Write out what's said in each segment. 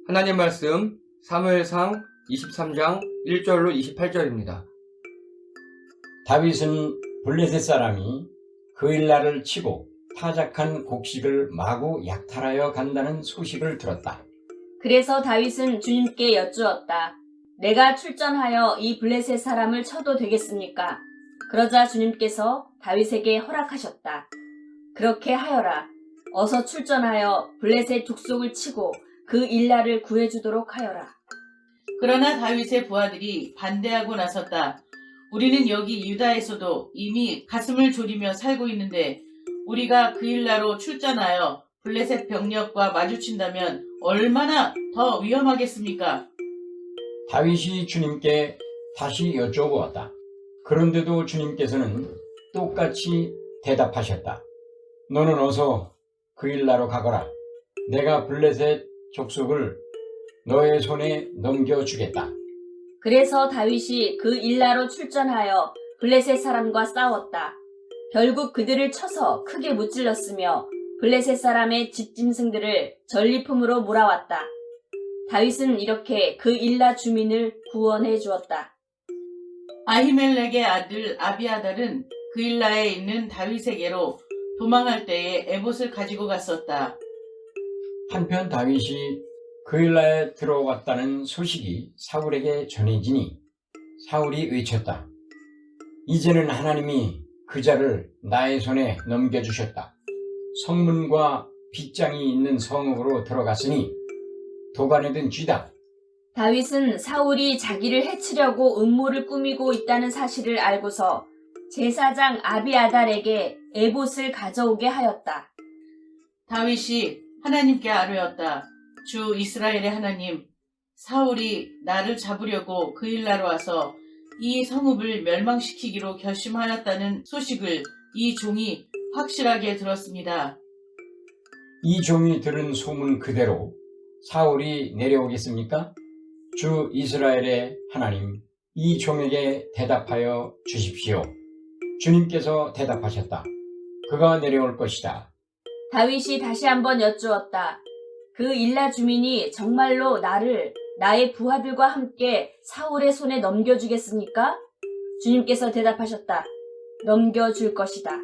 하나님 말씀 사무엘상 23장 1절로 28절입니다. 다윗은 블레셋 사람이 그일라를 치고 타작한 곡식을 마구 약탈하여 간다는 소식을 들었다. 그래서 다윗은 주님께 여쭈었다. 내가 출전하여 이 블레셋 사람을 쳐도 되겠습니까? 그러자 주님께서 다윗에게 허락하셨다. 그렇게 하여라. 어서 출전하여 블레셋 족속을 치고 그 일라를 구해주도록 하여라. 그러나 다윗의 부하들이 반대하고 나섰다. 우리는 여기 유다에서도 이미 가슴을 졸이며 살고 있는데 우리가 그일라로 출전하여 블레셋 병력과 마주친다면 얼마나 더 위험하겠습니까? 다윗이 주님께 다시 여쭤보았다. 그런데도 주님께서는 똑같이 대답하셨다. 너는 어서 그일라로 가거라. 내가 블레셋 족속을 너의 손에 넘겨주겠다. 그래서 다윗이 그 일라로 출전하여 블레셋 사람과 싸웠다. 결국 그들을 쳐서 크게 무찔렀으며 블레셋 사람의 집짐승들을 전리품으로 몰아왔다. 다윗은 이렇게 그 일라 주민을 구원해 주었다. 아히멜렉의 아들 아비아달은 그일라에 있는 다윗에게로 도망할 때에 에봇을 가지고 갔었다. 한편 다윗이 그일라에 들어왔다는 소식이 사울에게 전해지니 사울이 외쳤다. 이제는 하나님이 그 자를 나의 손에 넘겨주셨다. 성문과 빗장이 있는 성읍으로 들어갔으니 도간에 든 쥐다. 다윗은 사울이 자기를 해치려고 음모를 꾸미고 있다는 사실을 알고서 제사장 아비아달에게 에봇을 가져오게 하였다. 다윗이 하나님께 아뢰었다. 주 이스라엘의 하나님, 사울이 나를 잡으려고 그일라로 와서 이 성읍을 멸망시키기로 결심하였다는 소식을 이 종이 확실하게 들었습니다. 이 종이 들은 소문 그대로 사울이 내려오겠습니까? 주 이스라엘의 하나님, 이 종에게 대답하여 주십시오. 주님께서 대답하셨다. 그가 내려올 것이다. 다윗이 다시 한번 여쭈었다. 그 일라 주민이 정말로 나를 나의 부하들과 함께 사울의 손에 넘겨주겠습니까? 주님께서 대답하셨다. 넘겨줄 것이다.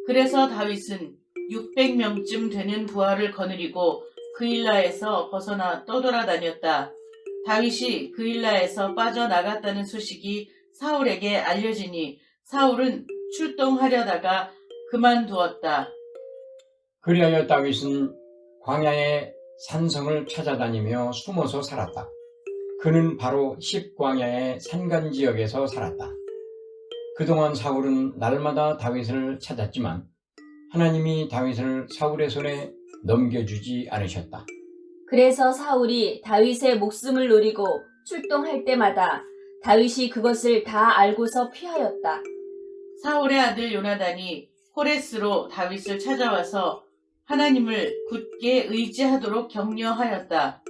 그래서 다윗은 600명쯤 되는 부하를 거느리고 그일라에서 벗어나 떠돌아다녔다. 다윗이 그일라에서 빠져나갔다는 소식이 사울에게 알려지니 사울은 출동하려다가 그만두었다. 그리하여 다윗은 광야의 산성을 찾아다니며 숨어서 살았다. 그는 바로 십광야의 산간지역에서 살았다. 그동안 사울은 날마다 다윗을 찾았지만 하나님이 다윗을 사울의 손에 넘겨주지 않으셨다. 그래서 사울이 다윗의 목숨을 노리고 출동할 때마다 다윗이 그것을 다 알고서 피하였다. 사울의 아들 요나단이 호레스로 다윗을 찾아와서 하나님을 굳게 의지하도록 격려하였다.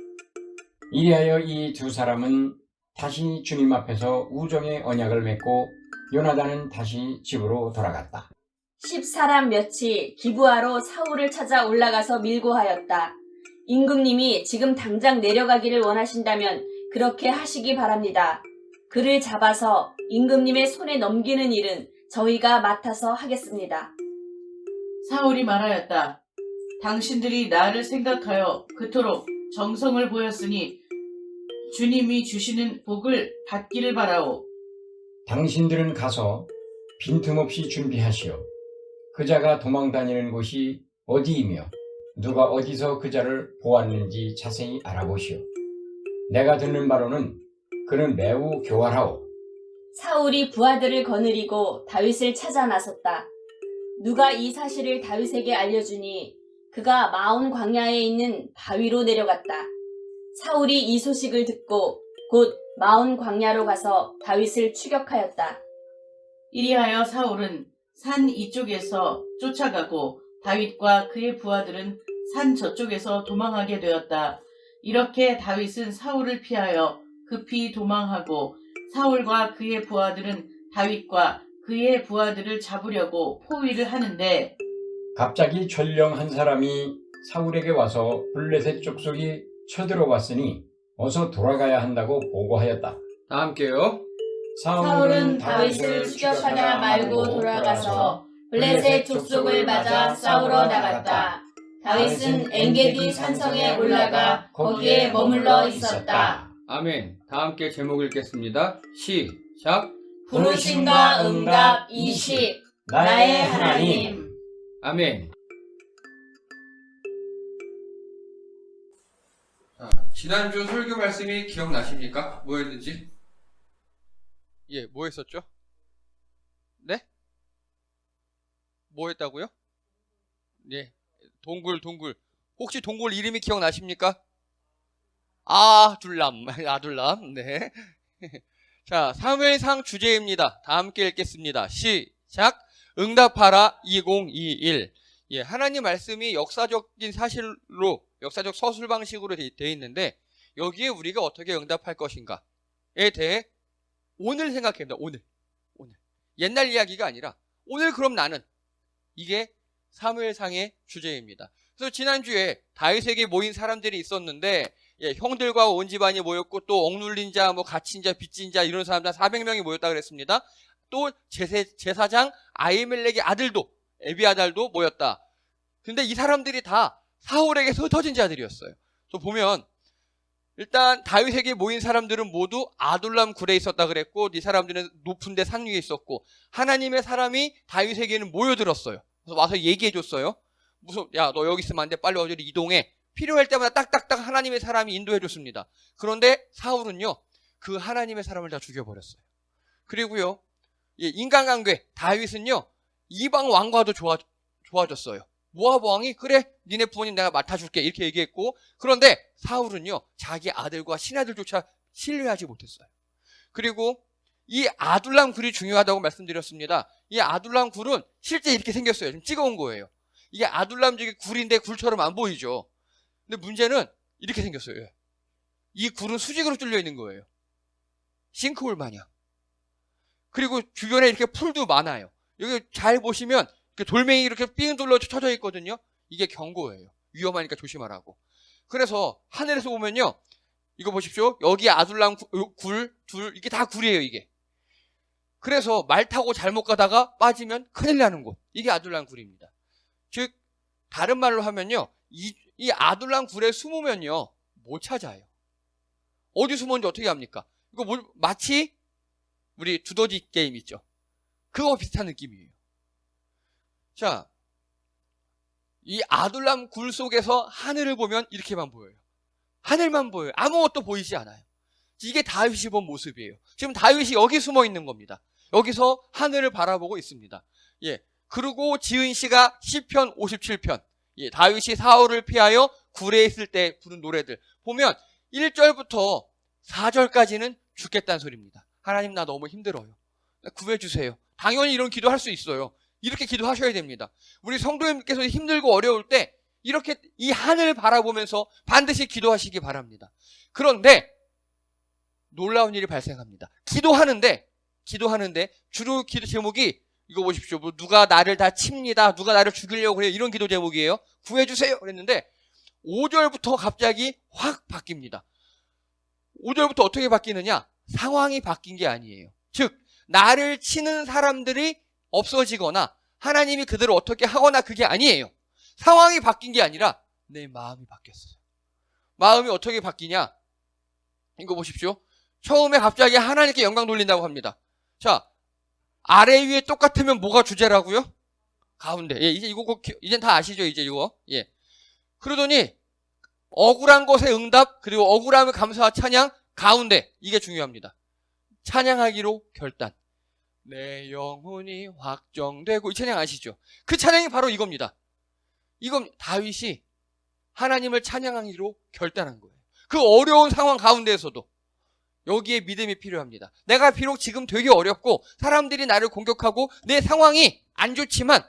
이리하여 이 두 사람은 다시 주님 앞에서 우정의 언약을 맺고 요나단은 다시 집으로 돌아갔다. 10사람 몇이 기브아로 사울을 찾아 올라가서 밀고 하였다. 임금님이 지금 당장 내려가기를 원하신다면 그렇게 하시기 바랍니다. 그를 잡아서 임금님의 손에 넘기는 일은 저희가 맡아서 하겠습니다. 사울이 말하였다. 당신들이 나를 생각하여 그토록 정성을 보였으니 주님이 주시는 복을 받기를 바라오. 당신들은 가서 빈틈없이 준비하시오. 그자가 도망다니는 곳이 어디이며 누가 어디서 그자를 보았는지 자세히 알아보시오. 내가 듣는 바로는 그는 매우 교활하오. 사울이 부하들을 거느리고 다윗을 찾아 나섰다. 누가 이 사실을 다윗에게 알려주니 그가 마온 광야에 있는 바위로 내려갔다. 사울이 이 소식을 듣고 곧 마온 광야로 가서 다윗을 추격하였다. 이리하여 사울은 산 이쪽에서 쫓아가고 다윗과 그의 부하들은 산 저쪽에서 도망하게 되었다. 이렇게 다윗은 사울을 피하여 급히 도망하고 사울과 그의 부하들은 다윗과 그의 부하들을 잡으려고 포위를 하는데 갑자기 전령 한 사람이 사울에게 와서 블레셋 족속이 쳐들어왔으니 어서 돌아가야 한다고 보고하였다. 다 함께요. 사울은 다윗을 추격하다 말고 돌아가서 블레셋 족속을 맞아 싸우러 나갔다. 다윗은 엔게디 산성에 올라가 거기에 머물러 있었다. 아멘. 다 함께 제목 읽겠습니다. 시작. 부르심과 응답 20 나의 하나님. 아멘. 지난주 설교 말씀이 기억나십니까? 뭐였는지? 예, 뭐 했었죠? 네? 뭐 했다고요? 예, 동굴. 혹시 동굴 이름이 기억나십니까? 아둘람. 네. 자, 사무엘상 주제입니다. 다 함께 읽겠습니다. 시작. 응답하라 2021. 예, 하나님 말씀이 역사적인 사실로, 역사적 서술 방식으로 되어 있는데, 여기에 우리가 어떻게 응답할 것인가에 대해 오늘 생각합니다. 오늘. 옛날 이야기가 아니라, 오늘 그럼 나는. 이게 사무엘상의 주제입니다. 그래서 지난주에 다윗에게 모인 사람들이 있었는데, 예, 형들과 온 집안이 모였고, 또 억눌린 자, 갇힌 자, 빚진 자, 이런 사람들 400명이 모였다 그랬습니다. 또 제사장 아히멜렉의 아들도, 에비아달도 모였다. 근데 이 사람들이 다 사울에게서 흩어진 자들이었어요. 또 보면, 일단 다윗에게 모인 사람들은 모두 아둘람 굴에 있었다 그랬고, 이 사람들은 높은 데 산 위에 있었고, 하나님의 사람이 다윗에게는 모여들었어요. 그래서 와서 얘기해 줬어요. 야, 너 여기 있으면 안 돼. 빨리 어디로 이동해. 필요할 때마다 딱딱딱 하나님의 사람이 인도해 줬습니다. 그런데 사울은요, 그 하나님의 사람을 다 죽여버렸어요. 그리고요, 예, 인간관계, 다윗은요, 이방 왕과도 좋아졌어요. 모압 왕이 그래, 니네 부모님 내가 맡아줄게 이렇게 얘기했고, 그런데 사울은요, 자기 아들과 신하들조차 신뢰하지 못했어요. 그리고 이 아둘람 굴이 중요하다고 말씀드렸습니다. 이 아둘람 굴은 실제 이렇게 생겼어요. 지금 찍어온 거예요. 이게 아둘람 저기 굴인데 굴처럼 안 보이죠. 근데 문제는 이렇게 생겼어요. 이 굴은 수직으로 뚫려 있는 거예요. 싱크홀 마냥. 그리고 주변에 이렇게 풀도 많아요. 여기 잘 보시면 돌멩이 이렇게 삥 둘러 쳐져 있거든요. 이게 경고예요. 위험하니까 조심하라고. 그래서 하늘에서 보면요, 이거 보십시오. 여기 아둘람 굴, 이게 다 굴이에요, 이게. 그래서 말 타고 잘못 가다가 빠지면 큰일 나는 곳. 이게 아둘람 굴입니다. 즉, 다른 말로 하면요, 이 아둘람 굴에 숨으면요, 못 찾아요. 어디 숨었는지 어떻게 합니까? 이거 마치 우리 두더지 게임 있죠. 그거 비슷한 느낌이에요. 자, 이 아둘람 굴 속에서 하늘을 보면 이렇게만 보여요. 하늘만 보여요. 아무것도 보이지 않아요. 이게 다윗이 본 모습이에요. 지금 다윗이 여기 숨어 있는 겁니다. 여기서 하늘을 바라보고 있습니다. 예. 그리고 지은 시가 시편 57편. 예, 다윗이 사울을 피하여 굴에 있을 때 부른 노래들. 보면 1절부터 4절까지는 죽겠다는 소리입니다. 하나님 나 너무 힘들어요. 구해주세요. 당연히 이런 기도할 수 있어요. 이렇게 기도하셔야 됩니다. 우리 성도님께서 힘들고 어려울 때 이렇게 이 하늘을 바라보면서 반드시 기도하시기 바랍니다. 그런데 놀라운 일이 발생합니다. 기도하는데 주로 기도 제목이 이거 보십시오. 누가 나를 다 칩니다. 누가 나를 죽이려고 그래요. 이런 기도 제목이에요. 구해주세요. 그랬는데 5절부터 갑자기 확 바뀝니다. 5절부터 어떻게 바뀌느냐? 상황이 바뀐 게 아니에요. 즉 나를 치는 사람들이 없어지거나 하나님이 그들을 어떻게 하거나 그게 아니에요. 상황이 바뀐 게 아니라 내 마음이 바뀌었어요. 마음이 어떻게 바뀌냐? 이거 보십시오. 처음에 갑자기 하나님께 영광 돌린다고 합니다. 자, 아래 위에 똑같으면 뭐가 주제라고요? 가운데. 예, 이젠 다 아시죠? 이제 이거. 예. 그러더니 억울한 것에 응답, 그리고 억울함을 감사와 찬양, 가운데. 이게 중요합니다. 찬양하기로 결단. 내 영혼이 확정되고, 이 찬양 아시죠? 그 찬양이 바로 이겁니다. 이건 다윗이 하나님을 찬양하기로 결단한 거예요. 그 어려운 상황 가운데에서도 여기에 믿음이 필요합니다. 내가 비록 지금 되게 어렵고 사람들이 나를 공격하고 내 상황이 안 좋지만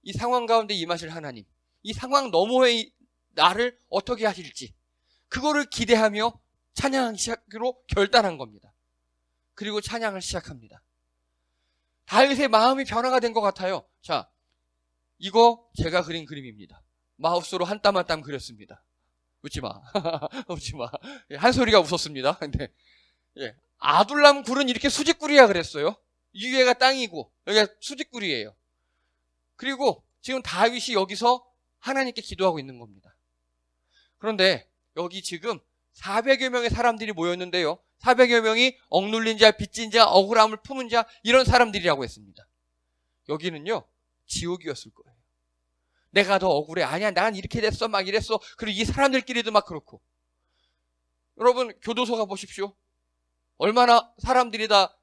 이 상황 가운데 임하실 하나님, 이 상황 너머의 나를 어떻게 하실지 그거를 기대하며 찬양하기 시작으로 결단한 겁니다. 그리고 찬양을 시작합니다. 다윗의 마음이 변화가 된 것 같아요. 자, 이거 제가 그린 그림입니다. 마우스로 한 땀 한 땀 그렸습니다. 웃지 마. 웃지 마. 예, 한 소리가 웃었습니다. 근데 예, 아둘람 굴은 이렇게 수직굴이야 그랬어요. 이 위에가 땅이고 여기가 수직굴이에요. 그리고 지금 다윗이 여기서 하나님께 기도하고 있는 겁니다. 그런데 여기 지금 400여 명의 사람들이 모였는데요. 400여 명이 억눌린 자, 빚진 자, 억울함을 품은 자 이런 사람들이라고 했습니다. 여기는요. 지옥이었을 거예요. 내가 더 억울해. 아니야 난 이렇게 됐어 막 이랬어. 그리고 이 사람들끼리도 막 그렇고. 여러분 교도소 가보십시오. 얼마나 사람들이 다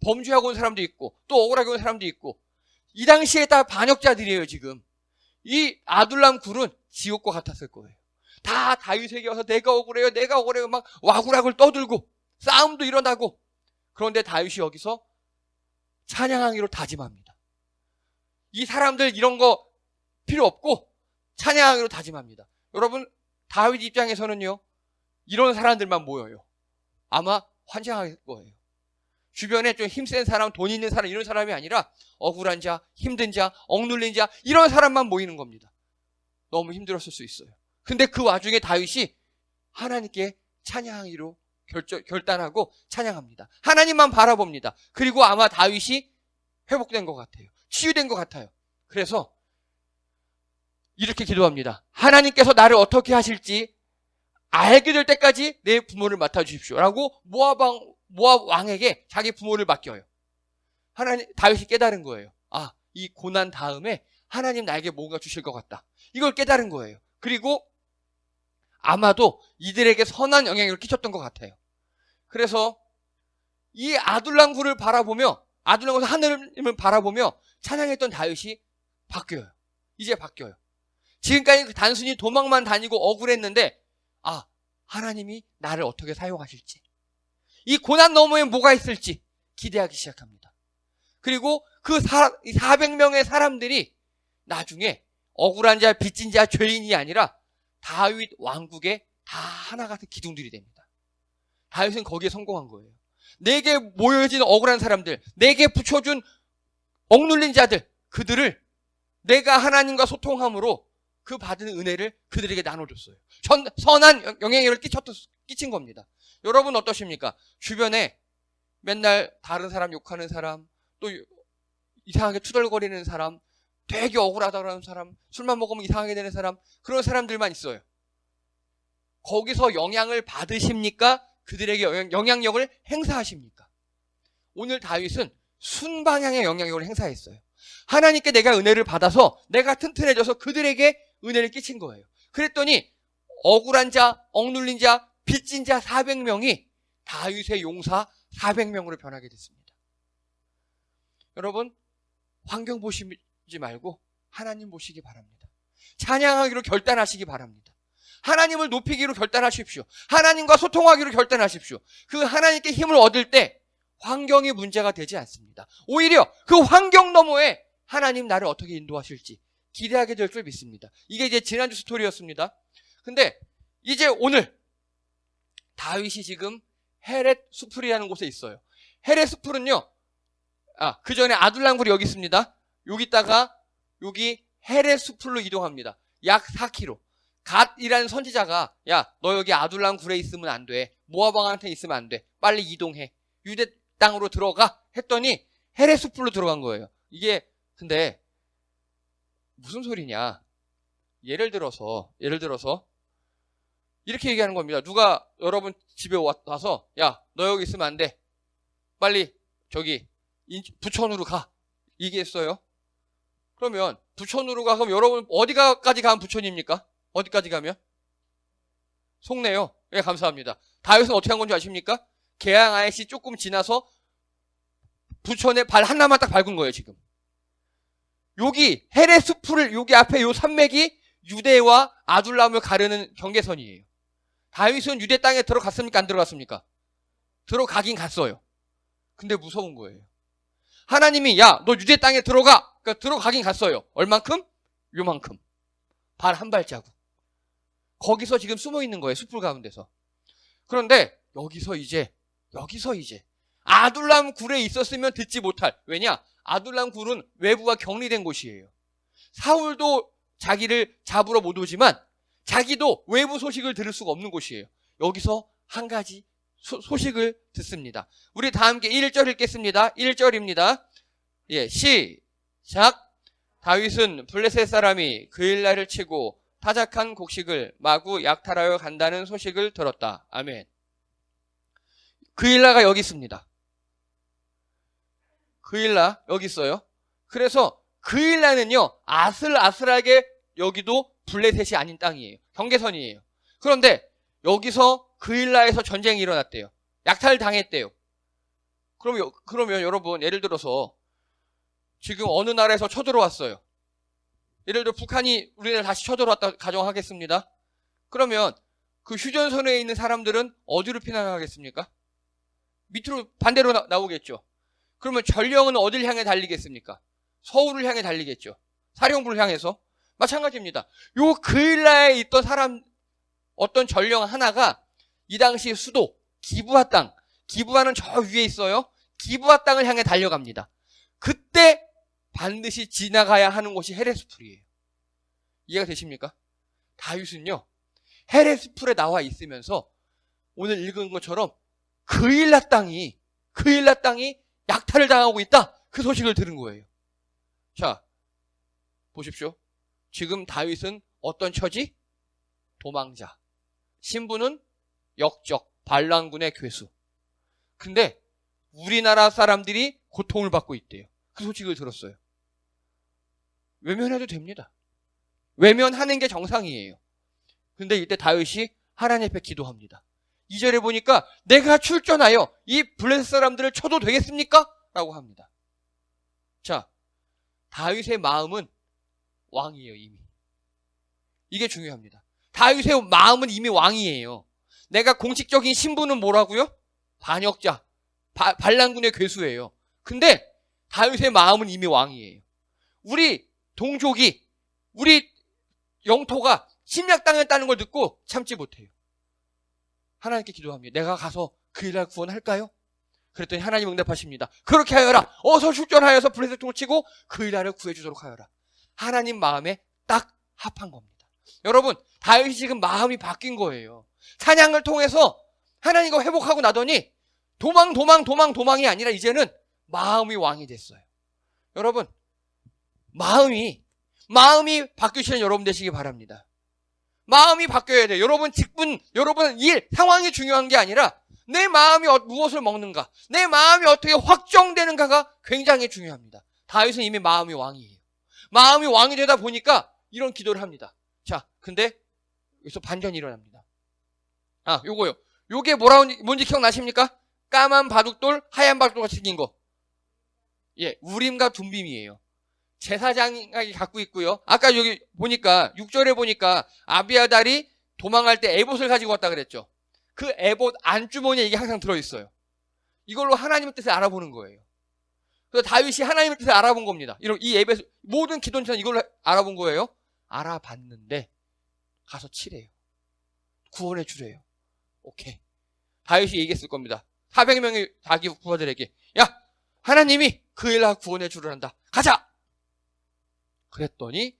범죄하고 온 사람도 있고 또 억울하게 온 사람도 있고 이 당시에 다 반역자들이에요 지금. 이 아둘람 굴은 지옥과 같았을 거예요. 다 다윗에게 와서 내가 억울해요 막 와구락을 떠들고 싸움도 일어나고. 그런데 다윗이 여기서 찬양하기로 다짐합니다. 이 사람들 이런 거 필요 없고 찬양하기로 다짐합니다. 여러분 다윗 입장에서는요 이런 사람들만 모여요. 아마 환장할 거예요. 주변에 좀 힘센 사람, 돈 있는 사람 이런 사람이 아니라 억울한 자, 힘든 자, 억눌린 자 이런 사람만 모이는 겁니다. 너무 힘들었을 수 있어요. 근데 그 와중에 다윗이 하나님께 찬양하기로 결단하고 찬양합니다. 하나님만 바라봅니다. 그리고 아마 다윗이 회복된 것 같아요. 치유된 것 같아요. 그래서 이렇게 기도합니다. 하나님께서 나를 어떻게 하실지 알게 될 때까지 내 부모를 맡아주십시오. 라고 모압 왕에게 자기 부모를 맡겨요. 다윗이 깨달은 거예요. 아, 이 고난 다음에 하나님 나에게 뭔가 주실 것 같다. 이걸 깨달은 거예요. 그리고 아마도 이들에게 선한 영향을 끼쳤던 것 같아요. 그래서 이 아둘람 굴을 바라보며 아둘람에서 하늘을 바라보며 찬양했던 다윗이 바뀌어요. 이제 바뀌어요. 지금까지 단순히 도망만 다니고 억울했는데 아, 하나님이 나를 어떻게 사용하실지 이 고난 너머에 뭐가 있을지 기대하기 시작합니다. 그리고 그 400명의 사람들이 나중에 억울한 자, 빚진 자, 죄인이 아니라 다윗 왕국의 다 하나 같은 기둥들이 됩니다. 다윗은 거기에 성공한 거예요. 내게 모여진 억울한 사람들, 내게 붙여준 억눌린 자들, 그들을 내가 하나님과 소통함으로 그 받은 은혜를 그들에게 나눠줬어요. 선한 영향력을 끼친 겁니다. 여러분 어떠십니까? 주변에 맨날 다른 사람 욕하는 사람, 또 이상하게 투덜거리는 사람, 되게 억울하다는 사람, 술만 먹으면 이상하게 되는 사람, 그런 사람들만 있어요. 거기서 영향을 받으십니까? 그들에게 영향력을 행사하십니까? 오늘 다윗은 순방향의 영향력을 행사했어요. 하나님께 내가 은혜를 받아서 내가 튼튼해져서 그들에게 은혜를 끼친 거예요. 그랬더니 억울한 자, 억눌린 자, 빚진 자 400명이 다윗의 용사 400명으로 변하게 됐습니다. 여러분 환경 보시지 말고 하나님 보시기 바랍니다. 찬양하기로 결단하시기 바랍니다. 하나님을 높이기로 결단하십시오. 하나님과 소통하기로 결단하십시오. 그 하나님께 힘을 얻을 때 환경이 문제가 되지 않습니다. 오히려 그 환경 너머에 하나님 나를 어떻게 인도하실지 기대하게 될 줄 믿습니다. 이게 이제 지난주 스토리였습니다. 근데 이제 오늘 다윗이 지금 헤렛 수풀이라는 곳에 있어요. 헤렛 수풀은요, 그 전에 아둘람 굴이 여기 있습니다. 여기다가 여기 헤렛 수풀로 이동합니다. 약 4km. 갓이라는 선지자가 야, 너 여기 아둘람 굴에 있으면 안 돼. 모압 왕한테 있으면 안 돼. 빨리 이동해. 유대 땅으로 들어가 했더니 헤렛 수풀로 들어간 거예요. 이게 근데 무슨 소리냐? 예를 들어서 이렇게 얘기하는 겁니다. 누가 여러분 집에 와서 야, 너 여기 있으면 안 돼. 빨리 저기 부천으로 가. 얘기했어요. 그러면 부천으로 가. 그럼 여러분 어디까지 가면 부천입니까? 어디까지 가면? 속내요. 예, 감사합니다. 다윗은 어떻게 한 건지 아십니까? 계양 아이씨 조금 지나서 부천에 발 하나만 딱 밟은 거예요, 지금. 여기 헤렛 수풀을 여기 앞에 요 산맥이 유대와 아둘람을 가르는 경계선이에요. 다윗은 유대 땅에 들어갔습니까? 안 들어갔습니까? 들어가긴 갔어요. 근데 무서운 거예요. 하나님이 야, 너 유대 땅에 들어가. 그러니까 들어가긴 갔어요. 얼만큼? 요만큼. 발 한 발자국. 거기서 지금 숨어 있는 거예요. 숲풀 가운데서. 그런데 여기서 이제 아둘람 굴에 있었으면 듣지 못할. 왜냐? 아둘람 굴은 외부와 격리된 곳이에요. 사울도 자기를 잡으러 못 오지만 자기도 외부 소식을 들을 수가 없는 곳이에요. 여기서 한 가지 소식을 듣습니다. 우리 다 함께 1절 읽겠습니다. 1절입니다. 예, 시작. 다윗은 블레셋 사람이 그일라를 치고 타작한 곡식을 마구 약탈하여 간다는 소식을 들었다. 아멘. 그일라가 여기 있습니다. 그일라 여기 있어요. 그래서 그일라는요, 아슬아슬하게 여기도 블레셋이 아닌 땅이에요. 경계선이에요. 그런데 여기서 그일라에서 전쟁이 일어났대요. 약탈 당했대요. 그러면 여러분, 예를 들어서 지금 어느 나라에서 쳐들어왔어요. 예를 들어 북한이 우리나라 다시 쳐들어왔다 가정하겠습니다. 그러면 그 휴전선에 있는 사람들은 어디로 피난하겠습니까? 밑으로 반대로 나오겠죠. 그러면 전령은 어딜 향해 달리겠습니까? 서울을 향해 달리겠죠. 사령부를 향해서. 마찬가지입니다. 요 그일라에 있던 사람, 어떤 전령 하나가 이 당시 수도 기부하 땅, 기부하는 저 위에 있어요. 기부하 땅을 향해 달려갑니다. 그때 반드시 지나가야 하는 곳이 헤레스풀이에요. 이해가 되십니까? 다윗은요, 헤레스풀에 나와 있으면서 오늘 읽은 것처럼 그일라 땅이 약탈을 당하고 있다. 그 소식을 들은 거예요. 자, 보십시오. 지금 다윗은 어떤 처지? 도망자. 신부는 역적, 반란군의 괴수. 근데 우리나라 사람들이 고통을 받고 있대요. 그 소식을 들었어요. 외면해도 됩니다. 외면하는 게 정상이에요. 근데 이때 다윗이 하나님 앞에 기도합니다. 2절에 보니까 내가 출전하여 이 블레셋 사람들을 쳐도 되겠습니까? 라고 합니다. 자, 다윗의 마음은 왕이에요, 이미. 이게 중요합니다. 다윗의 마음은 이미 왕이에요. 내가 공식적인 신분은 뭐라고요? 반역자, 반란군의 괴수예요. 근데 다윗의 마음은 이미 왕이에요. 우리 동족이, 우리 영토가 침략당했다는 걸 듣고 참지 못해요. 하나님께 기도합니다. 내가 가서 그일라 구원할까요? 그랬더니 하나님 응답하십니다. 그렇게 하여라. 어서 출전하여서 블레셋 통을 치고 그일라를 구해주도록 하여라. 하나님 마음에 딱 합한 겁니다. 여러분, 다윗이 지금 마음이 바뀐 거예요. 찬양을 통해서 하나님과 회복하고 나더니 도망이 아니라 이제는 마음이 왕이 됐어요. 여러분, 마음이 바뀌시는 여러분 되시기 바랍니다. 마음이 바뀌어야 돼요. 여러분 직분, 여러분 일, 상황이 중요한 게 아니라 내 마음이 무엇을 먹는가, 내 마음이 어떻게 확정되는가가 굉장히 중요합니다. 다윗은 이미 마음이 왕이에요. 마음이 왕이 되다 보니까 이런 기도를 합니다. 자, 근데 여기서 반전이 일어납니다. 요거요. 요게 뭔지 기억나십니까? 까만 바둑돌, 하얀 바둑돌같이 생긴 거. 예, 우림과 둠빔이에요. 제사장이 갖고 있고요. 아까 여기 보니까 6절에 보니까 아비아달이 도망할 때 에봇을 가지고 왔다 그랬죠. 그 에봇 안주머니에 이게 항상 들어있어요. 이걸로 하나님의 뜻을 알아보는 거예요. 그래서 다윗이 하나님의 뜻을 알아본 겁니다. 이 에봇 모든 기도는 이걸로 알아본 거예요. 알아봤는데 가서 치래요. 구원해 주래요. 오케이. 다윗이 얘기했을 겁니다. 400명의 자기 부하들에게, 야, 하나님이 그일라 구원해 주려한다. 가자. 그랬더니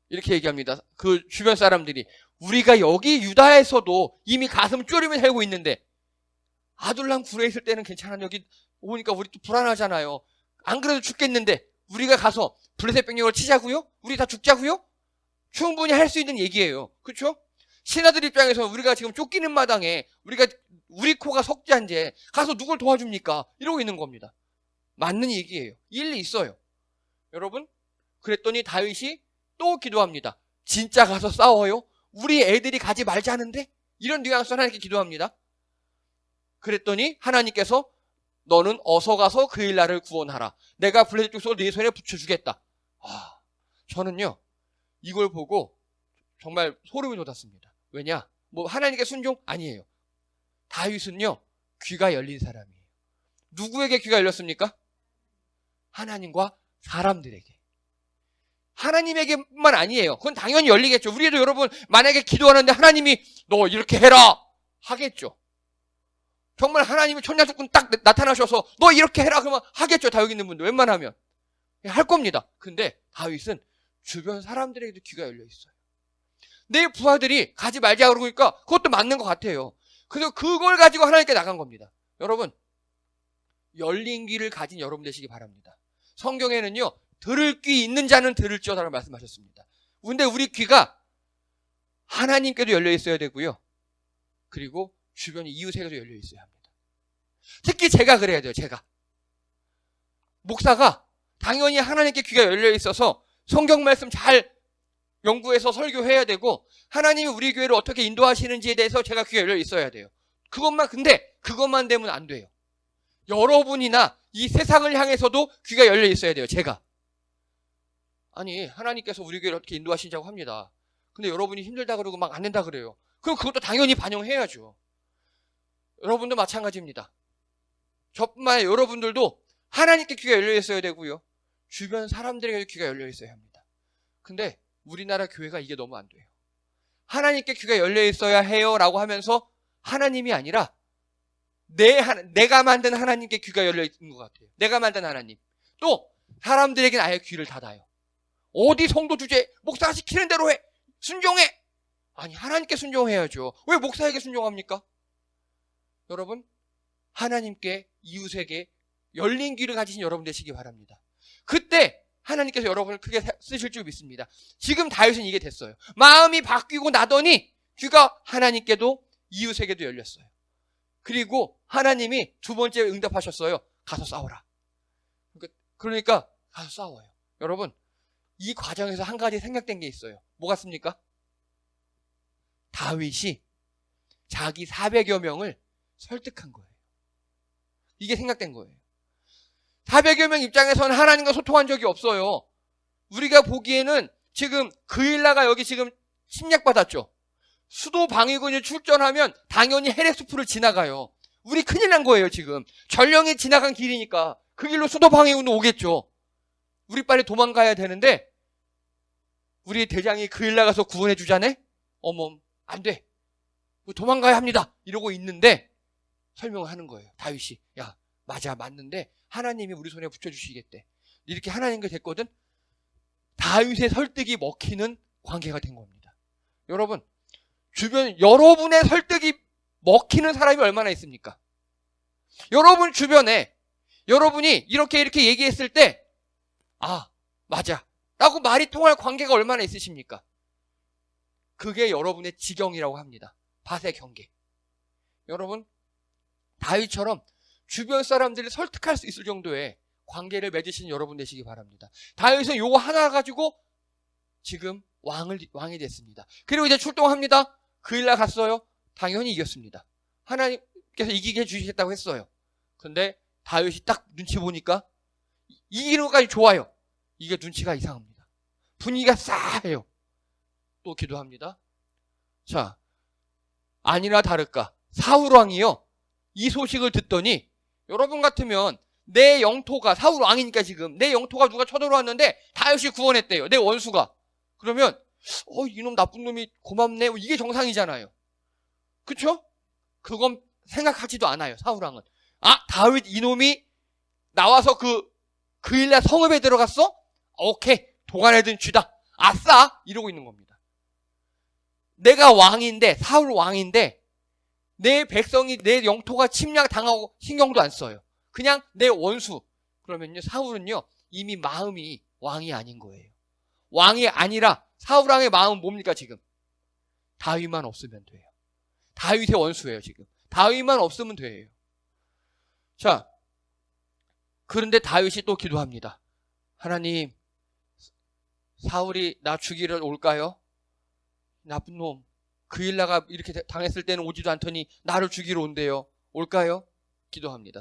이렇게 얘기합니다. 그 주변 사람들이, 우리가 여기 유다에서도 이미 가슴 쪼리며 살고 있는데 아둘람 굴에 있을 때는 괜찮아. 여기 오니까 우리 또 불안하잖아요. 안 그래도 죽겠는데 우리가 가서 블레셋 병력을 치자고요? 우리 다 죽자고요? 충분히 할 수 있는 얘기예요. 그렇죠? 신하들 입장에서 우리가 지금 쫓기는 마당에 우리 코가 석잔데 가서 누굴 도와줍니까? 이러고 있는 겁니다. 맞는 얘기예요. 일리 있어요. 여러분, 그랬더니 다윗이 또 기도합니다. 진짜 가서 싸워요? 우리 애들이 가지 말자는데? 이런 뉘앙스로 하나님께 기도합니다. 그랬더니 하나님께서 너는 어서 가서 그일라를 구원하라. 내가 블레셋 족속을 네 손에 붙여주겠다. 저는요, 이걸 보고 정말 소름이 돋았습니다. 왜냐? 하나님께 순종? 아니에요. 다윗은요, 귀가 열린 사람이에요. 누구에게 귀가 열렸습니까? 하나님과 사람들에게. 하나님에게만 아니에요. 그건 당연히 열리겠죠. 우리도 여러분 만약에 기도하는데 하나님이 너 이렇게 해라 하겠죠. 정말 하나님이 천녀석군 딱 나타나셔서 너 이렇게 해라 그러면 하겠죠. 다 여기 있는 분들 웬만하면 할 겁니다. 근데 다윗은 주변 사람들에게도 귀가 열려 있어요. 내 부하들이 가지 말자 그러니까 그것도 맞는 것 같아요. 그래서 그걸 가지고 하나님께 나간 겁니다. 여러분, 열린 귀를 가진 여러분 되시기 바랍니다. 성경에는요, 들을 귀 있는 자는 들을지어다라고 말씀하셨습니다. 근데 우리 귀가 하나님께도 열려 있어야 되고요. 그리고 주변 이웃에게도 열려 있어야 합니다. 특히 제가 그래야 돼요. 제가. 목사가 당연히 하나님께 귀가 열려 있어서 성경 말씀 잘 연구해서 설교해야 되고 하나님이 우리 교회를 어떻게 인도하시는지에 대해서 제가 귀가 열려 있어야 돼요. 근데 그것만 되면 안 돼요. 여러분이나 이 세상을 향해서도 귀가 열려 있어야 돼요. 제가. 아니, 하나님께서 우리 교회를 어떻게 인도하시자고 합니다. 근데 여러분이 힘들다 그러고 막 안 된다 그래요. 그럼 그것도 당연히 반영해야죠. 여러분도 마찬가지입니다. 저뿐만 아니라 여러분들도 하나님께 귀가 열려 있어야 되고요. 주변 사람들에게 귀가 열려 있어야 합니다. 근데 우리나라 교회가 이게 너무 안 돼요. 하나님께 귀가 열려 있어야 해요 라고 하면서 하나님이 아니라 내가 만든 하나님께 귀가 열려 있는 것 같아요. 내가 만든 하나님. 또 사람들에게는 아예 귀를 닫아요. 어디 성도 주제 목사가 시키는 대로 해. 순종해. 아니, 하나님께 순종해야죠. 왜 목사에게 순종합니까? 여러분, 하나님께 이웃에게 열린 귀를 가지신 여러분 되시기 바랍니다. 그때 하나님께서 여러분을 크게 쓰실 줄 믿습니다. 지금 다윗은 이게 됐어요. 마음이 바뀌고 나더니 귀가 하나님께도 이웃에게도 열렸어요. 그리고 하나님이 두 번째 응답하셨어요. 가서 싸워라. 그러니까 가서 싸워요. 여러분, 이 과정에서 한 가지 생각된 게 있어요. 뭐 같습니까? 다윗이 자기 400여 명을 설득한 거예요. 이게 생각된 거예요. 400여 명 입장에서는 하나님과 소통한 적이 없어요. 우리가 보기에는 지금 그일라가 여기 지금 침략받았죠. 수도 방위군이 출전하면 당연히 헤레스프를 지나가요. 우리 큰일 난 거예요, 지금. 전령이 지나간 길이니까 그 길로 수도 방위군도 오겠죠. 우리 빨리 도망가야 되는데 우리 대장이 그일라 가서 구원해 주자네? 어머, 안 돼. 도망가야 합니다. 이러고 있는데 설명을 하는 거예요. 다윗이. 야, 맞아, 맞는데 하나님이 우리 손에 붙여주시겠대. 이렇게 하나님과 됐거든. 다윗의 설득이 먹히는 관계가 된 겁니다. 여러분, 주변 여러분의 설득이 먹히는 사람이 얼마나 있습니까? 여러분 주변에 여러분이 이렇게 얘기했을 때 아, 맞아 라고 말이 통할 관계가 얼마나 있으십니까? 그게 여러분의 지경이라고 합니다. 밭의 경계. 여러분, 다윗처럼 주변 사람들을 설득할 수 있을 정도의 관계를 맺으신 여러분 되시기 바랍니다. 다윗은 요거 하나 가지고 지금 왕이 됐습니다. 그리고 이제 출동합니다. 그일라 갔어요. 당연히 이겼습니다. 하나님께서 이기게 해주시겠다고 했어요. 근데 다윗이 딱 눈치 보니까 이기는 것까지 좋아요. 이게 눈치가 이상합니다. 분위기가 싸해요. 또 기도합니다. 자, 아니나 다를까 사울왕이요, 이 소식을 듣더니 여러분 같으면 내 영토가, 사울왕이니까 지금 내 영토가 누가 쳐들어왔는데 다윗이 구원했대요. 내 원수가. 그러면 이놈 나쁜 놈이 고맙네, 이게 정상이잖아요. 그쵸? 그건 생각하지도 않아요. 사울왕은. 아, 다윗 이놈이 나와서 그일라 성읍에 들어갔어? 오케이, 도간에든 쥐다. 아싸! 이러고 있는 겁니다. 내가 왕인데, 사울 왕인데 내 백성이, 내 영토가 침략당하고 신경도 안 써요. 그냥 내 원수. 그러면요, 사울은요 이미 마음이 왕이 아닌 거예요. 왕이 아니라 사울왕의 마음은 뭡니까 지금? 다윗만 없으면 돼요. 다윗의 원수예요 지금. 다윗만 없으면 돼요. 자, 그런데 다윗이 또 기도합니다. 하나님, 사울이 나 죽이러 올까요? 나쁜 놈. 그일라가 이렇게 당했을 때는 오지도 않더니 나를 죽이러 온대요. 올까요? 기도합니다.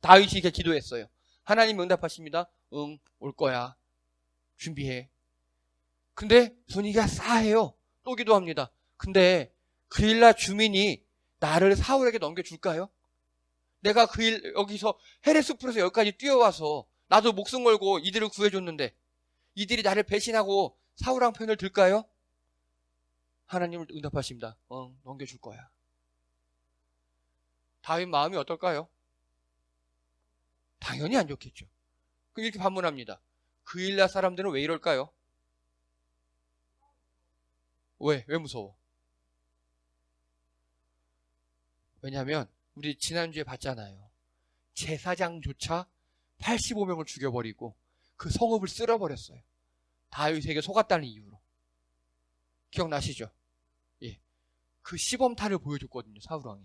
다윗이 이렇게 기도했어요. 하나님 응답하십니다. 응, 올 거야. 준비해. 근데 분위기가 싸해요. 또 기도합니다. 근데 그일라 주민이 나를 사울에게 넘겨줄까요? 내가 여기서 헤레스풀에서 여기까지 뛰어와서 나도 목숨 걸고 이들을 구해줬는데 이들이 나를 배신하고 사울왕 편을 들까요? 하나님은 응답하십니다. 넘겨줄 거야. 다윗 마음이 어떨까요? 당연히 안 좋겠죠. 그럼 이렇게 반문합니다. 그일라 사람들은 왜 이럴까요? 왜 무서워? 왜냐하면 우리 지난주에 봤잖아요. 제사장조차 85명을 죽여버리고 그 성읍을 쓸어버렸어요. 다윗에게 속았다는 이유로. 기억나시죠? 예. 그 시범탄을 보여줬거든요. 사울왕이.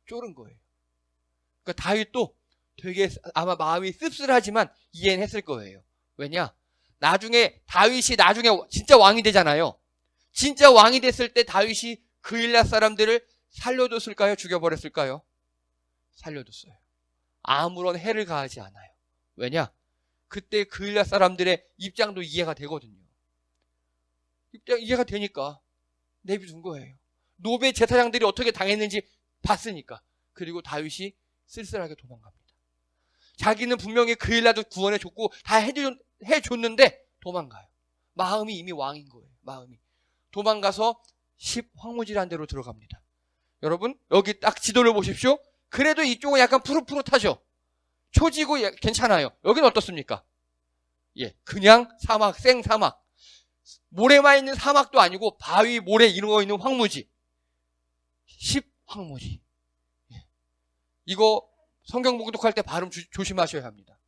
쫄은 거예요. 그러니까 다윗도 되게 아마 마음이 씁쓸하지만 이해는 했을 거예요. 왜냐? 다윗이 나중에 진짜 왕이 되잖아요. 진짜 왕이 됐을 때 다윗이 그일랏 사람들을 살려뒀을까요? 죽여버렸을까요? 살려뒀어요. 아무런 해를 가하지 않아요. 왜냐? 그때 그일랏 사람들의 입장도 이해가 되거든요. 이해가 되니까 내비둔 거예요. 노베 제사장들이 어떻게 당했는지 봤으니까. 그리고 다윗이 쓸쓸하게 도망갑니다. 자기는 분명히 그일랏도 구원해줬고 다 해줬는데 도망가요. 마음이 이미 왕인 거예요. 마음이. 도망가서 10 황무지라는 데로 들어갑니다. 여러분 여기 딱 지도를 보십시오. 그래도 이쪽은 약간 푸릇푸릇하죠. 초지고 괜찮아요. 여기는 어떻습니까? 예, 그냥 사막, 생사막. 모래만 있는 사막도 아니고 바위, 모래 이런 거 있는 황무지. 10 황무지. 예. 이거 성경 봉독할 때 발음 조심하셔야 합니다.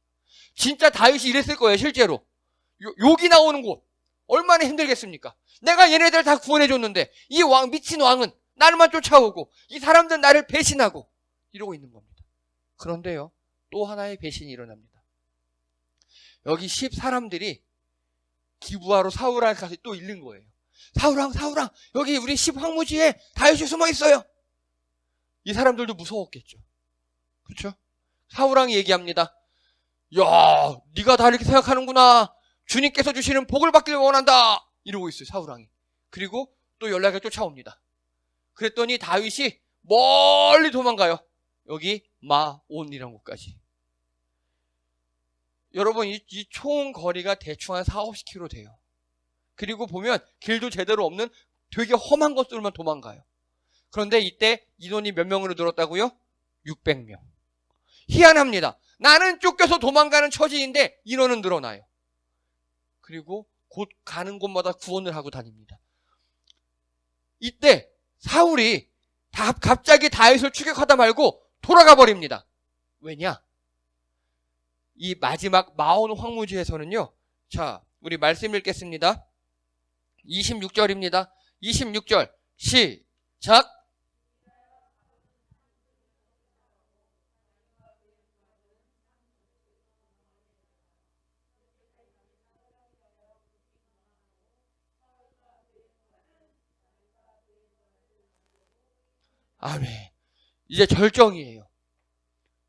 진짜 다윗이 이랬을 거예요, 실제로. 욕이 나오는 곳. 얼마나 힘들겠습니까? 내가 얘네들 다 구원해줬는데 이 미친 왕은 나를만 쫓아오고 이 사람들은 나를 배신하고 이러고 있는 겁니다. 그런데요, 또 하나의 배신이 일어납니다. 여기 10 사람들이 기부하러 사울왕 가서 또 잃는 거예요. 사울왕, 여기 우리 10 황무지에 다윗이 숨어 있어요. 이 사람들도 무서웠겠죠. 그렇죠? 사울왕이 얘기합니다. 야, 네가 다 이렇게 생각하는구나. 주님께서 주시는 복을 받기를 원한다. 이러고 있어요, 사울왕이. 그리고 또 연락이 쫓아옵니다. 그랬더니 다윗이 멀리 도망가요. 여기 마온이라는 곳까지. 여러분, 이 총 거리가 대충 한 4-50km 돼요. 그리고 보면 길도 제대로 없는 되게 험한 곳들만 도망가요. 그런데 이때 인원이 몇 명으로 늘었다고요? 600명. 희한합니다. 나는 쫓겨서 도망가는 처지인데 인원은 늘어나요. 그리고 곧 가는 곳마다 구원을 하고 다닙니다. 이때 사울이 갑자기 다윗을 추격하다 말고 돌아가 버립니다. 왜냐? 이 마지막 마온 황무지에서는요. 자, 우리 말씀 읽겠습니다. 26절입니다. 26절 시작. 아멘. 이제 절정이에요.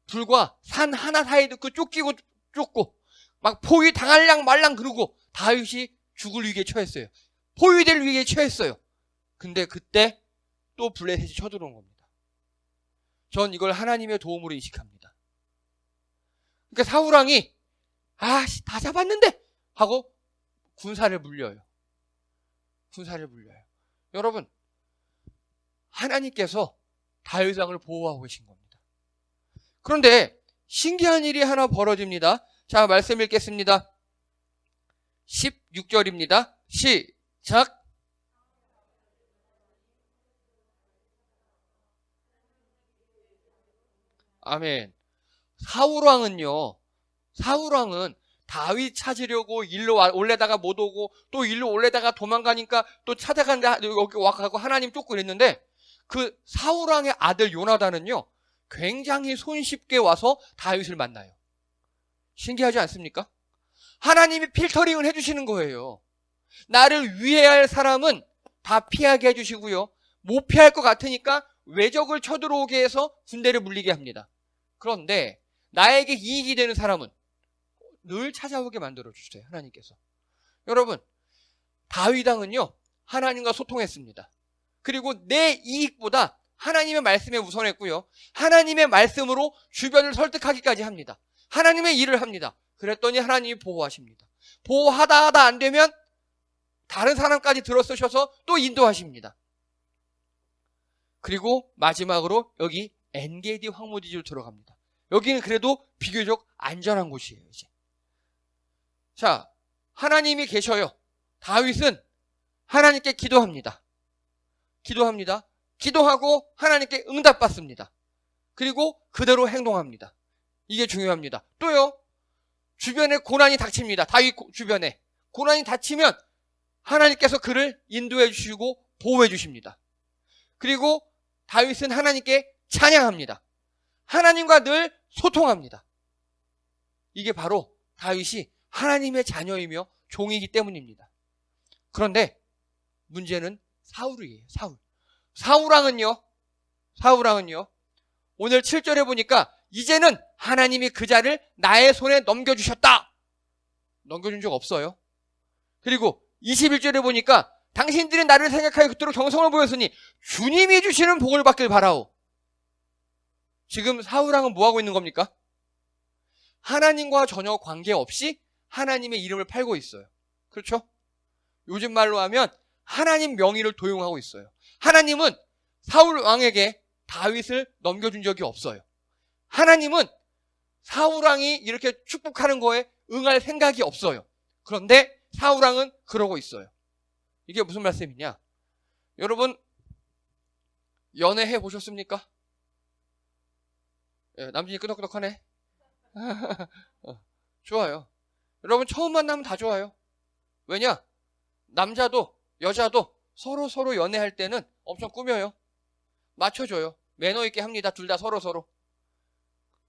불과 산 하나 사이에 그 쫓고 막 포위 당할랑 말랑 그러고 다윗이 죽을 위기에 처했어요. 포위될 위기에 처했어요. 근데 그때 또 블레셋이 쳐들어온 겁니다. 전 이걸 하나님의 도움으로 인식합니다. 그러니까 사울왕이 다 잡았는데 하고 군사를 물려요. 여러분, 하나님께서 다윗 왕을 보호하고 계신 겁니다. 그런데 신기한 일이 하나 벌어집니다. 자, 말씀 읽겠습니다. 16절입니다. 시작. 아멘. 사울왕은 다윗 찾으려고 일로 올래다가 못 오고 또 일로 올래다가 도망가니까 또 찾아간다 여기 와가고 하나님 쫓고 이랬는데 그 사울왕의 아들 요나단은요 굉장히 손쉽게 와서 다윗을 만나요. 신기하지 않습니까? 하나님이 필터링을 해주시는 거예요. 나를 위해야 할 사람은 다 피하게 해주시고요. 못 피할 것 같으니까 외적을 쳐들어오게 해서 군대를 물리게 합니다. 그런데 나에게 이익이 되는 사람은 늘 찾아오게 만들어주세요. 하나님께서. 여러분, 다윗 왕은요 하나님과 소통했습니다. 그리고 내 이익보다 하나님의 말씀에 우선했고요. 하나님의 말씀으로 주변을 설득하기까지 합니다. 하나님의 일을 합니다. 그랬더니 하나님이 보호하십니다. 보호하다 안 되면 다른 사람까지 들어쓰셔서 또 인도하십니다. 그리고 마지막으로 여기 엔게디 황무지로 들어갑니다. 여기는 그래도 비교적 안전한 곳이에요. 이제. 자, 하나님이 계셔요. 다윗은 하나님께 기도합니다. 기도하고 하나님께 응답받습니다. 그리고 그대로 행동합니다. 이게 중요합니다. 또요, 주변에 고난이 닥칩니다. 다윗 주변에 고난이 닥치면 하나님께서 그를 인도해 주시고 보호해 주십니다. 그리고 다윗은 하나님께 찬양합니다. 하나님과 늘 소통합니다. 이게 바로 다윗이 하나님의 자녀이며 종이기 때문입니다. 그런데 문제는 사울이에요. 사울왕은요, 오늘 7절에 보니까 이제는 하나님이 그 자를 나의 손에 넘겨주셨다. 넘겨준 적 없어요. 그리고 21절에 보니까 당신들이 나를 생각하여 그토록 정성을 보였으니 주님이 주시는 복을 받길 바라오. 지금 사울왕은 뭐하고 있는 겁니까? 하나님과 전혀 관계없이 하나님의 이름을 팔고 있어요. 그렇죠? 요즘 말로 하면 하나님 명의를 도용하고 있어요. 하나님은 사울왕에게 다윗을 넘겨준 적이 없어요. 하나님은 사울왕이 이렇게 축복하는 거에 응할 생각이 없어요. 그런데 사울왕은 그러고 있어요. 이게 무슨 말씀이냐? 여러분, 연애해 보셨습니까? 예, 남진이 끄덕끄덕하네. 좋아요. 여러분, 처음 만나면 다 좋아요. 왜냐? 남자도 여자도 서로 연애할 때는 엄청 꾸며요. 맞춰줘요. 매너 있게 합니다. 둘 다 서로.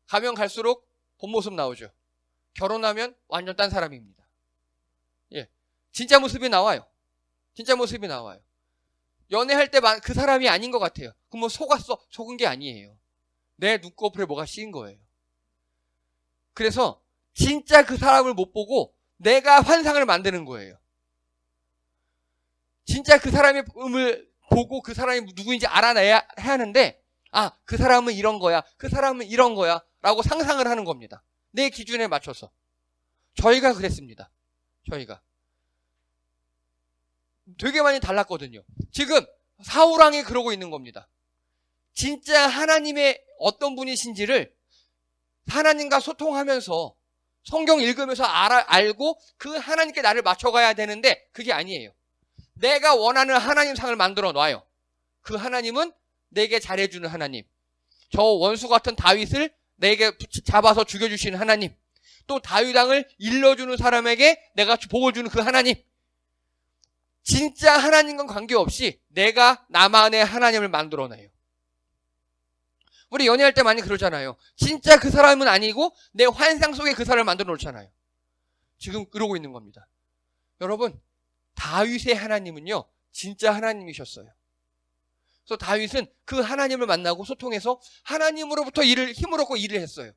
가면 갈수록 본 모습 나오죠. 결혼하면 완전 딴 사람입니다. 예, 진짜 모습이 나와요. 연애할 때 그 사람이 아닌 것 같아요. 그럼 뭐 속았어? 속은 게 아니에요. 내 눈꺼풀에 뭐가 씌인 거예요. 그래서 진짜 그 사람을 못 보고 내가 환상을 만드는 거예요. 진짜 그 사람의 음을 보고 그 사람이 누구인지 알아내야 하는데, 아, 그 사람은 이런 거야, 그 사람은 이런 거야 라고 상상을 하는 겁니다. 내 기준에 맞춰서. 저희가 그랬습니다. 저희가 되게 많이 달랐거든요. 지금 사울왕이 그러고 있는 겁니다. 진짜 하나님의 어떤 분이신지를 하나님과 소통하면서 성경 읽으면서 알고 그 하나님께 나를 맞춰가야 되는데 그게 아니에요. 내가 원하는 하나님 상을 만들어 놔요. 그 하나님은 내게 잘해주는 하나님, 저 원수 같은 다윗을 내게 잡아서 죽여주시는 하나님, 또 다윗 왕을 일러주는 사람에게 내가 복을 주는 그 하나님. 진짜 하나님과 관계없이 내가 나만의 하나님을 만들어내요. 우리 연애할 때 많이 그러잖아요. 진짜 그 사람은 아니고 내 환상 속에 그 사람을 만들어 놓잖아요. 지금 그러고 있는 겁니다. 여러분, 다윗의 하나님은요, 진짜 하나님이셨어요. 그래서 다윗은 그 하나님을 만나고 소통해서 하나님으로부터 힘을 얻고 일을 했어요.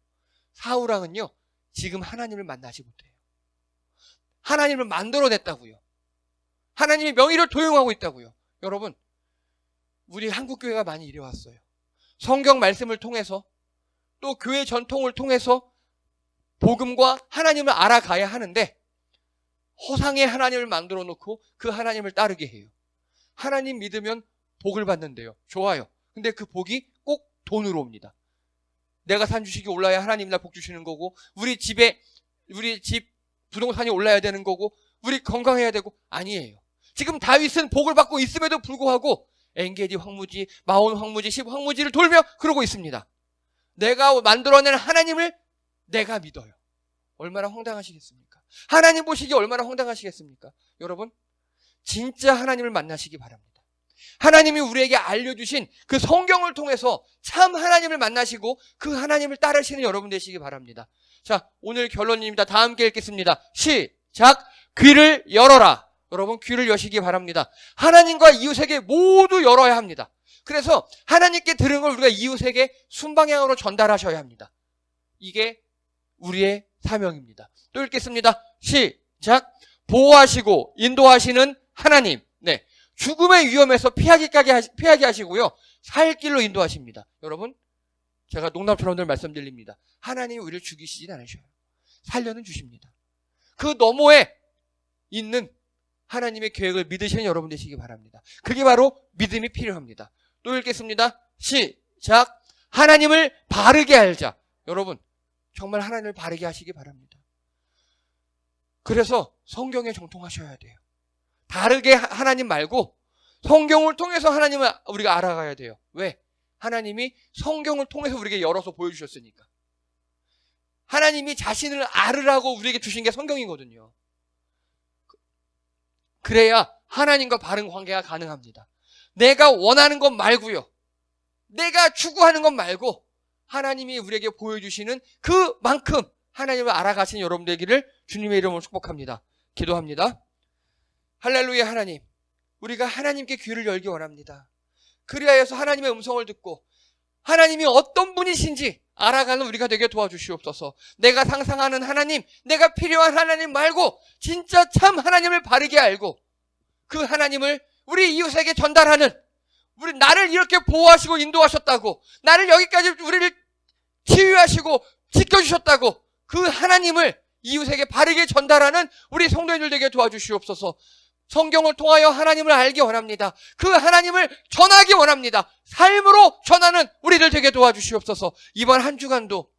사울왕은요, 지금 하나님을 만나지 못해요. 하나님을 만들어냈다고요. 하나님의 명의를 도용하고 있다고요. 여러분, 우리 한국교회가 많이 이래왔어요. 성경 말씀을 통해서 또 교회 전통을 통해서 복음과 하나님을 알아가야 하는데 허상의 하나님을 만들어 놓고 그 하나님을 따르게 해요. 하나님 믿으면 복을 받는데요. 좋아요. 근데 그 복이 꼭 돈으로 옵니다. 내가 산 주식이 올라야 하나님 날 복 주시는 거고, 우리 집 부동산이 올라야 되는 거고, 우리 건강해야 되고, 아니에요. 지금 다윗은 복을 받고 있음에도 불구하고 엔게디 황무지, 마온 황무지, 십 황무지를 돌며 그러고 있습니다. 내가 만들어낸 하나님을 내가 믿어요. 얼마나 황당하시겠습니까? 하나님 보시기에 얼마나 황당하시겠습니까? 여러분, 진짜 하나님을 만나시기 바랍니다. 하나님이 우리에게 알려주신 그 성경을 통해서 참 하나님을 만나시고 그 하나님을 따르시는 여러분 되시기 바랍니다. 자, 오늘 결론입니다. 다 함께 읽겠습니다. 시작! 귀를 열어라. 여러분, 귀를 여시기 바랍니다. 하나님과 이웃에게 모두 열어야 합니다. 그래서 하나님께 들은 걸 우리가 이웃에게 순방향으로 전달하셔야 합니다. 이게 우리의 사명입니다. 또 읽겠습니다. 시작! 보호하시고 인도하시는 하나님. 네, 죽음의 위험에서 피하게 하시고요, 살 길로 인도하십니다. 여러분, 제가 농담처럼 늘 말씀드립니다. 하나님이 우리를 죽이시진 않으셔요. 살려는 주십니다. 그 너머에 있는 하나님의 계획을 믿으시는 여러분 되시기 바랍니다. 그게 바로 믿음이 필요합니다. 또 읽겠습니다. 시작! 하나님을 바르게 알자. 여러분, 정말 하나님을 바르게 하시기 바랍니다. 그래서 성경에 정통하셔야 돼요. 다르게 하나님 말고 성경을 통해서 하나님을 우리가 알아가야 돼요. 왜? 하나님이 성경을 통해서 우리에게 열어서 보여주셨으니까. 하나님이 자신을 알으라고 우리에게 주신 게 성경이거든요. 그래야 하나님과 바른 관계가 가능합니다. 내가 원하는 것 말고요. 내가 추구하는 것 말고 하나님이 우리에게 보여주시는 그만큼 하나님을 알아가시는 여러분 되기를 주님의 이름으로 축복합니다. 기도합니다. 할렐루야. 하나님, 우리가 하나님께 귀를 열기 원합니다. 그리하여서 하나님의 음성을 듣고 하나님이 어떤 분이신지 알아가는 우리가 되게 도와주시옵소서. 내가 상상하는 하나님, 내가 필요한 하나님 말고 진짜 참 하나님을 바르게 알고 그 하나님을 우리 이웃에게 전달하는, 우리 나를 이렇게 보호하시고 인도하셨다고, 나를 여기까지 우리를 치유하시고 지켜주셨다고 그 하나님을 이웃에게 바르게 전달하는 우리 성도님들 되게 도와주시옵소서. 성경을 통하여 하나님을 알기 원합니다. 그 하나님을 전하기 원합니다. 삶으로 전하는 우리들 되게 도와주시옵소서. 이번 한 주간도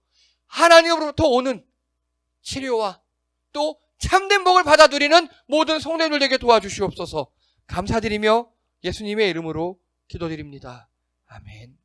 하나님으로부터 오는 치료와 또 참된 복을 받아 누리는 모든 성도님들 되게 도와주시옵소서. 감사드리며 예수님의 이름으로 기도드립니다. 아멘.